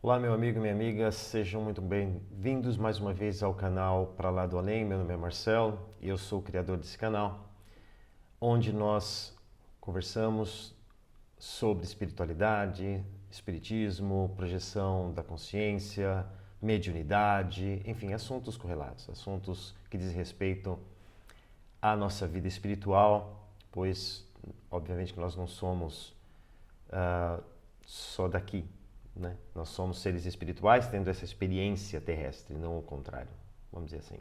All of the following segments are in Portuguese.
Olá, meu amigo e minha amiga, sejam muito bem-vindos mais uma vez ao canal Para Lá do Além. Meu nome é Marcelo e eu sou o criador desse canal, onde nós conversamos sobre espiritualidade, espiritismo, projeção da consciência, mediunidade, enfim, assuntos correlatos, assuntos que dizem respeito à nossa vida espiritual, pois, obviamente, que nós não somos só daqui, né? Nós somos seres espirituais tendo essa experiência terrestre, não o contrário, vamos dizer assim.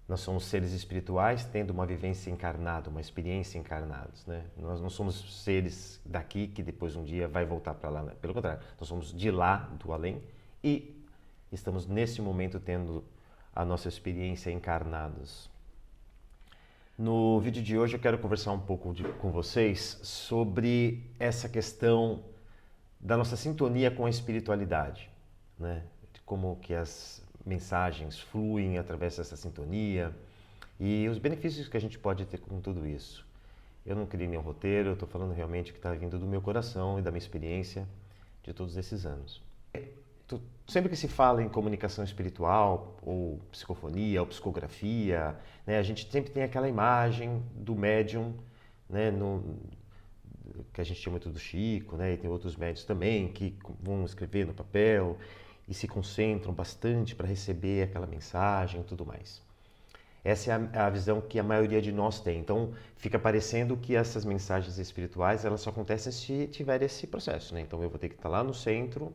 Nós somos seres espirituais tendo uma vivência encarnada, uma experiência encarnados, né? Nós não somos seres daqui que depois um dia vai voltar para lá, né? Pelo contrário, nós somos de lá, do além, e estamos nesse momento tendo a nossa experiência encarnados. No vídeo de hoje eu quero conversar um pouco com vocês sobre essa questão da nossa sintonia com a espiritualidade, né? De como que as mensagens fluem através dessa sintonia e os benefícios que a gente pode ter com tudo isso. Eu não criei nenhum roteiro, eu estou falando realmente o que está vindo do meu coração e da minha experiência de todos esses anos. Sempre que se fala em comunicação espiritual, ou psicofonia, ou psicografia, né, a gente sempre tem aquela imagem do médium, né, que a gente chama muito do Chico, né, e tem outros médiuns também que vão escrever no papel e se concentram bastante para receber aquela mensagem e tudo mais. Essa é a visão que a maioria de nós tem. Então, fica parecendo que essas mensagens espirituais elas só acontecem se tiver esse processo, né? Então, eu vou ter que estar lá no centro,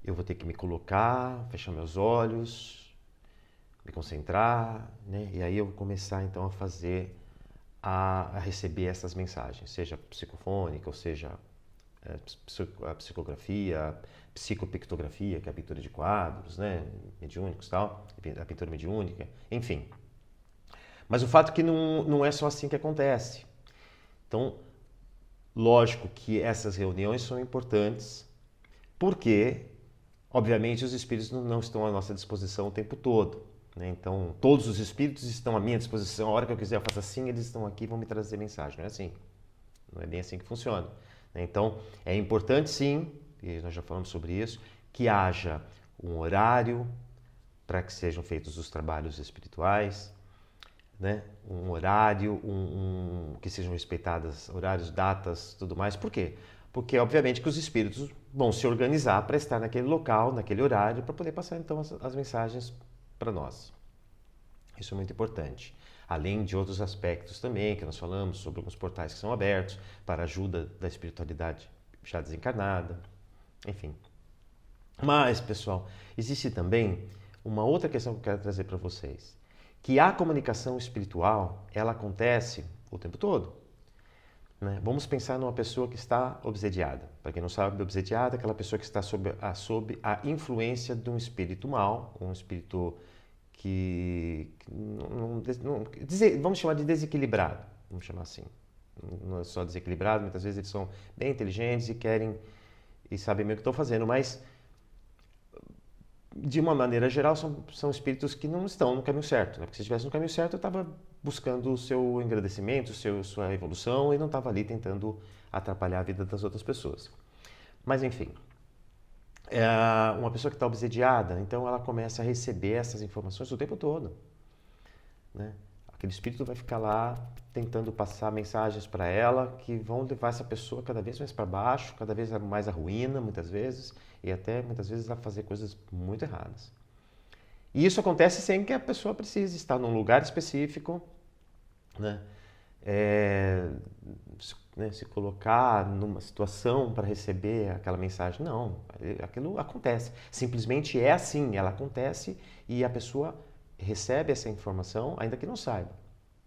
eu vou ter que me colocar, fechar meus olhos, me concentrar, né? E aí eu vou começar então a receber essas mensagens, seja psicofônica, ou seja, a psicografia, psicopictografia, que é a pintura de quadros, né? Mediúnicos e tal, a pintura mediúnica, enfim. Mas o fato é que não é só assim que acontece. Então, lógico que essas reuniões são importantes, porque obviamente, os espíritos não estão à nossa disposição o tempo todo, né? Então, todos os espíritos estão à minha disposição. A hora que eu quiser, eu faço assim, eles estão aqui e vão me trazer mensagem. Não é assim. Não é bem assim que funciona, né? Então, é importante sim, e nós já falamos sobre isso, que haja um horário para que sejam feitos os trabalhos espirituais, né? Um horário, que sejam respeitadas horários, datas, tudo mais. Por quê? Porque, obviamente, que os espíritos vão se organizar para estar naquele local, naquele horário, para poder passar, então, as mensagens para nós. Isso é muito importante. Além de outros aspectos também, que nós falamos sobre alguns portais que são abertos para a ajuda da espiritualidade já desencarnada, enfim. Mas, pessoal, existe também uma outra questão que eu quero trazer para vocês, que a comunicação espiritual, ela acontece o tempo todo. Né? Vamos pensar numa pessoa que está obsediada. Para quem não sabe, obsediada é aquela pessoa que está sob a influência de um espírito mau, um espírito vamos chamar de desequilibrado, vamos chamar assim. Não é só desequilibrado, muitas vezes eles são bem inteligentes e querem e sabem meio o que estão fazendo, mas de uma maneira geral são espíritos que não estão no caminho certo, né? Porque se estivesse no caminho certo eu estava buscando o seu engrandecimento, sua evolução e não estava ali tentando atrapalhar a vida das outras pessoas. Mas enfim, uma pessoa que está obsediada, então ela começa a receber essas informações o tempo todo, né? Aquele espírito vai ficar lá tentando passar mensagens para ela que vão levar essa pessoa cada vez mais para baixo, cada vez mais à ruína, muitas vezes, e até muitas vezes a fazer coisas muito erradas. E isso acontece sem que a pessoa precise estar num lugar específico, né? Se colocar numa situação para receber aquela mensagem. Não, aquilo acontece. Simplesmente é assim, ela acontece e a pessoa recebe essa informação, ainda que não saiba,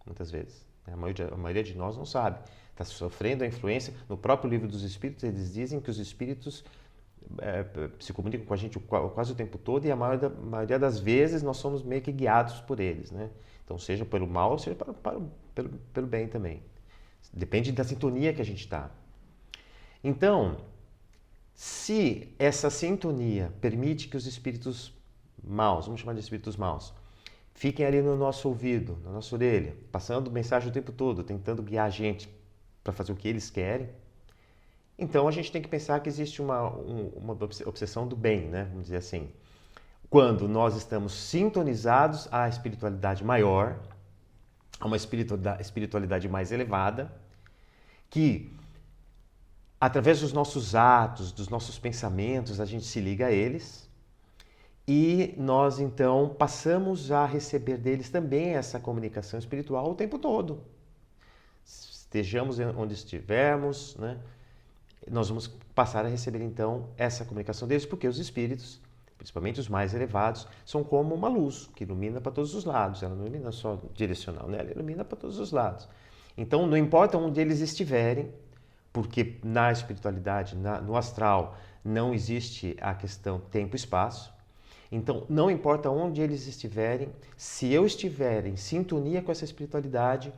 muitas vezes. A maioria de nós não sabe. Está sofrendo a influência. No próprio livro dos Espíritos, eles dizem que os Espíritos se comunicam com a gente quase o tempo todo e a maioria das vezes nós somos meio que guiados por eles, né? Então, seja pelo mal, seja pelo bem também. Depende da sintonia que a gente está. Então, se essa sintonia permite que os espíritos maus, vamos chamar de espíritos maus, fiquem ali no nosso ouvido, na nossa orelha, passando mensagem o tempo todo, tentando guiar a gente para fazer o que eles querem, Então a gente tem que pensar que existe uma obsessão do bem, né? Vamos dizer assim. Quando nós estamos sintonizados à espiritualidade maior, a uma espiritualidade mais elevada, que através dos nossos atos, dos nossos pensamentos, a gente se liga a eles e nós então passamos a receber deles também essa comunicação espiritual o tempo todo. Estejamos onde estivermos, né? Nós vamos passar a receber então essa comunicação deles, porque os espíritos, principalmente os mais elevados, são como uma luz que ilumina para todos os lados. Ela não ilumina só direcional, né? Ela ilumina para todos os lados. Então, não importa onde eles estiverem, porque na espiritualidade, no astral, não existe a questão tempo e espaço. Então, não importa onde eles estiverem, se eu estiver em sintonia com essa espiritualidade,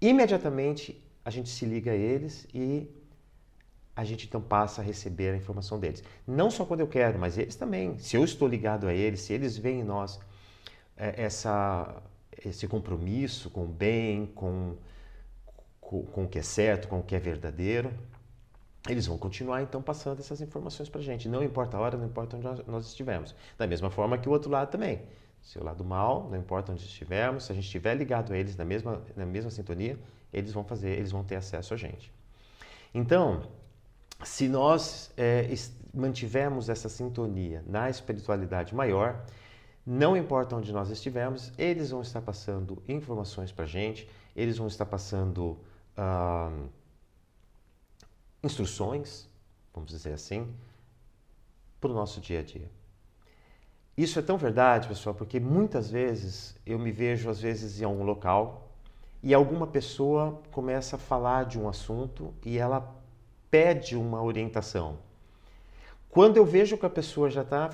imediatamente a gente se liga a eles e a gente então passa a receber a informação deles. Não só quando eu quero, mas eles também. Se eu estou ligado a eles, se eles veem em nós esse compromisso com o bem, com o que é certo, com o que é verdadeiro, eles vão continuar então passando essas informações para a gente. Não importa a hora, não importa onde nós estivermos. Da mesma forma que o outro lado também. Se o lado mal, não importa onde estivermos, se a gente estiver ligado a eles na mesma sintonia, eles vão ter acesso a gente. Então, se nós mantivermos essa sintonia na espiritualidade maior, não importa onde nós estivermos, eles vão estar passando informações para a gente, eles vão estar passando instruções, vamos dizer assim, para o nosso dia a dia. Isso é tão verdade, pessoal, porque muitas vezes eu me vejo, às vezes, em algum local e alguma pessoa começa a falar de um assunto e ela pede uma orientação. Quando eu vejo que a pessoa já está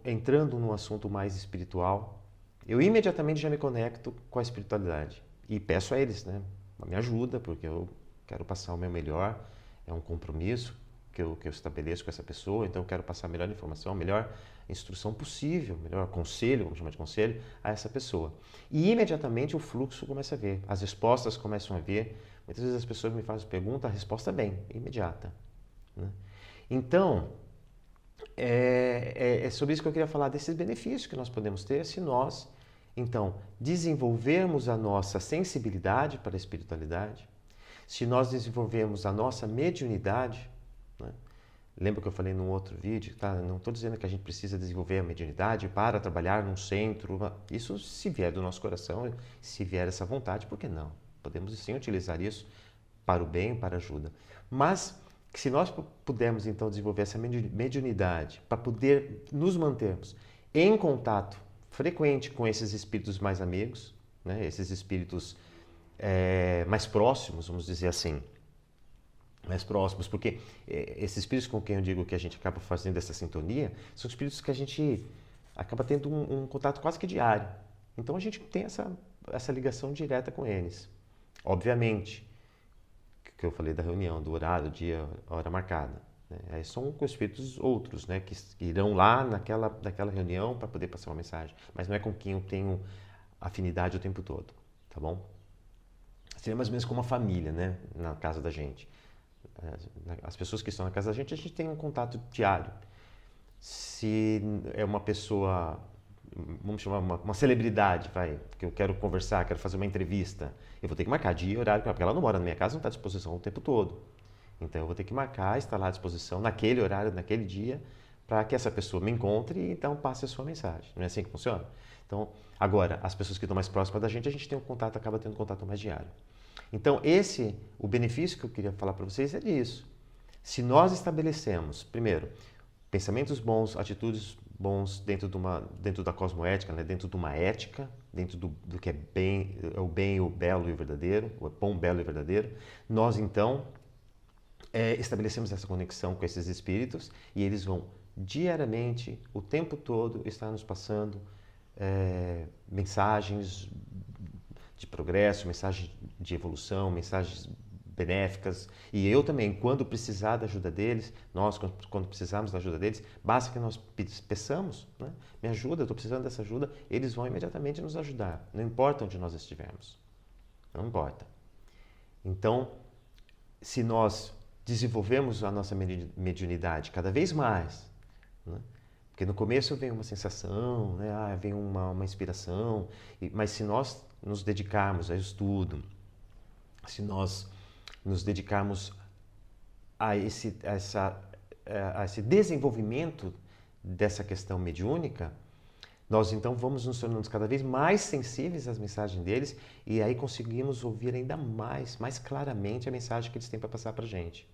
entrando num assunto mais espiritual, eu imediatamente já me conecto com a espiritualidade e peço a eles, né, me ajuda, porque eu quero passar o meu melhor, é um compromisso que eu estabeleço com essa pessoa, então eu quero passar a melhor informação, a melhor instrução possível, melhor conselho, vamos chamar de conselho, a essa pessoa. E imediatamente o fluxo começa a vir, as respostas começam a vir. Muitas vezes as pessoas me fazem pergunta, a resposta é imediata. Né? Então, é sobre isso que eu queria falar, desses benefícios que nós podemos ter se nós, então, desenvolvermos a nossa sensibilidade para a espiritualidade, se nós desenvolvermos a nossa mediunidade, né? Lembra que eu falei num outro vídeo, tá? Não estou dizendo que a gente precisa desenvolver a mediunidade para trabalhar num centro, isso se vier do nosso coração, se vier essa vontade, por que não? Podemos sim utilizar isso para o bem, para a ajuda. Mas se nós pudermos então desenvolver essa mediunidade para poder nos mantermos em contato frequente com esses espíritos mais amigos, né? Esses espíritos mais próximos, vamos dizer assim, mais próximos, porque esses espíritos com quem eu digo que a gente acaba fazendo essa sintonia, são espíritos que a gente acaba tendo um contato quase que diário. Então a gente tem essa ligação direta com eles. Obviamente, que eu falei da reunião, do horário, dia, hora marcada. Né? Aí são com espíritos outros, né, que irão lá naquela reunião para poder passar uma mensagem, mas não é com quem eu tenho afinidade o tempo todo, tá bom? Seria mais ou menos como uma família, né, na casa da gente. As pessoas que estão na casa da gente, a gente tem um contato diário. Se é uma pessoa, vamos chamar uma celebridade, que eu quero conversar, quero fazer uma entrevista, eu vou ter que marcar dia e horário, porque ela não mora na minha casa, não está à disposição o tempo todo. Então eu vou ter que marcar, estar lá à disposição naquele horário, naquele dia, para que essa pessoa me encontre e então passe a sua mensagem. Não é assim que funciona? Então, agora, as pessoas que estão mais próximas da gente tem um contato, acaba tendo um contato mais diário. Então, o benefício que eu queria falar para vocês é disso. Se nós estabelecemos, primeiro, pensamentos bons, atitudes bons dentro da cosmoética, né? Dentro de uma ética, dentro do que é o bem, o belo e o verdadeiro, o bom, belo e verdadeiro, nós então estabelecemos essa conexão com esses espíritos e eles vão diariamente, o tempo todo, estar nos passando mensagens de progresso, mensagens de evolução, mensagens benéficas. E eu também, quando precisar da ajuda deles, nós, quando precisarmos da ajuda deles, basta que nós peçamos, né? Me ajuda, eu estou precisando dessa ajuda, eles vão imediatamente nos ajudar, não importa onde nós estivermos, não importa. Então, se nós desenvolvemos a nossa mediunidade cada vez mais, né? Porque no começo vem uma sensação, né? Vem uma inspiração, mas se nós nos dedicarmos ao estudo, se nós nos dedicarmos a esse desenvolvimento dessa questão mediúnica, nós então vamos nos tornando cada vez mais sensíveis às mensagens deles e aí conseguimos ouvir ainda mais claramente a mensagem que eles têm para passar para a gente.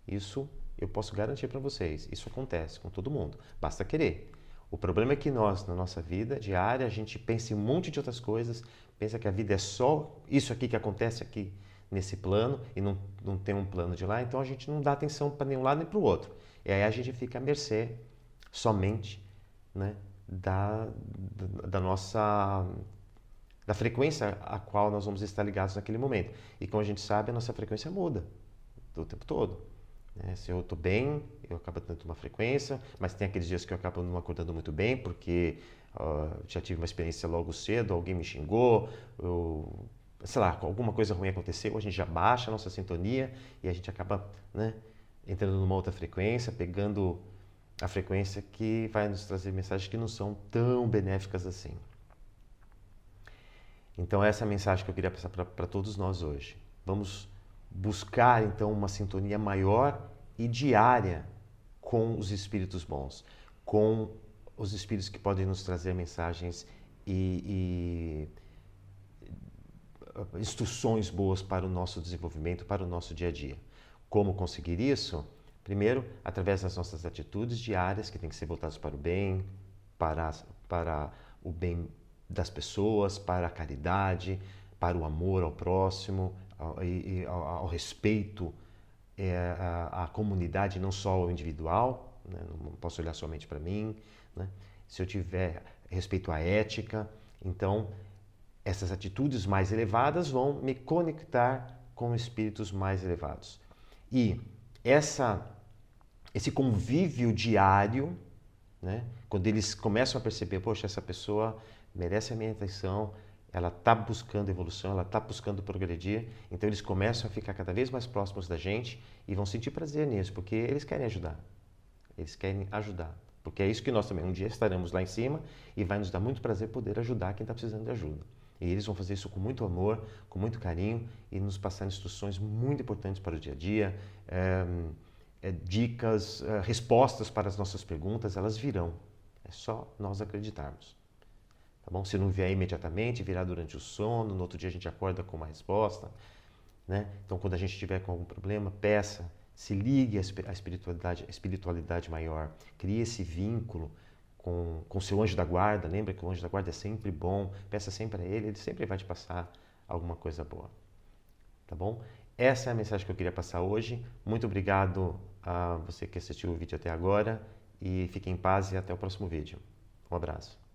Isso eu posso garantir para vocês, isso acontece com todo mundo, basta querer. O problema é que nós, na nossa vida diária, a gente pensa em um monte de outras coisas, pensa que a vida é só isso aqui que acontece aqui nesse plano e não tem um plano de lá, então a gente não dá atenção para nenhum lado nem para o outro. E aí a gente fica à mercê somente, né, da frequência a qual nós vamos estar ligados naquele momento. E como a gente sabe, a nossa frequência muda o tempo todo. Se eu estou bem, eu acabo tendo uma frequência, mas tem aqueles dias que eu acabo não acordando muito bem, porque já tive uma experiência logo cedo, alguém me xingou, sei lá, alguma coisa ruim aconteceu, a gente já baixa a nossa sintonia e a gente acaba, né, entrando numa outra frequência, pegando a frequência que vai nos trazer mensagens que não são tão benéficas assim. Então essa é a mensagem que eu queria passar para todos nós hoje. Vamos buscar então uma sintonia maior e diária com os espíritos bons, com os espíritos que podem nos trazer mensagens e instruções boas para o nosso desenvolvimento, para o nosso dia a dia. Como conseguir isso? Primeiro, através das nossas atitudes diárias, que tem que ser voltadas para o bem, para o bem das pessoas, para a caridade, para o amor ao próximo, ao respeito à comunidade, não só ao individual, né? Não posso olhar somente para mim, né? Se eu tiver respeito à ética, então essas atitudes mais elevadas vão me conectar com espíritos mais elevados. E esse convívio diário, né? Quando eles começam a perceber, poxa, essa pessoa merece a minha atenção, ela está buscando evolução, ela está buscando progredir, então eles começam a ficar cada vez mais próximos da gente e vão sentir prazer nisso, porque eles querem ajudar. Eles querem ajudar, porque é isso que nós também, um dia estaremos lá em cima e vai nos dar muito prazer poder ajudar quem está precisando de ajuda. E eles vão fazer isso com muito amor, com muito carinho e nos passar instruções muito importantes para o dia a dia, dicas, respostas para as nossas perguntas, elas virão. É só nós acreditarmos. Tá bom? Se não vier imediatamente, virá durante o sono, no outro dia a gente acorda com uma resposta, né? Então, quando a gente estiver com algum problema, peça, se ligue à espiritualidade maior, crie esse vínculo com o seu anjo da guarda. Lembra que o anjo da guarda é sempre bom, peça sempre a ele sempre vai te passar alguma coisa boa. Tá bom? Essa é a mensagem que eu queria passar hoje. Muito obrigado a você que assistiu o vídeo até agora e fique em paz e até o próximo vídeo. Um abraço.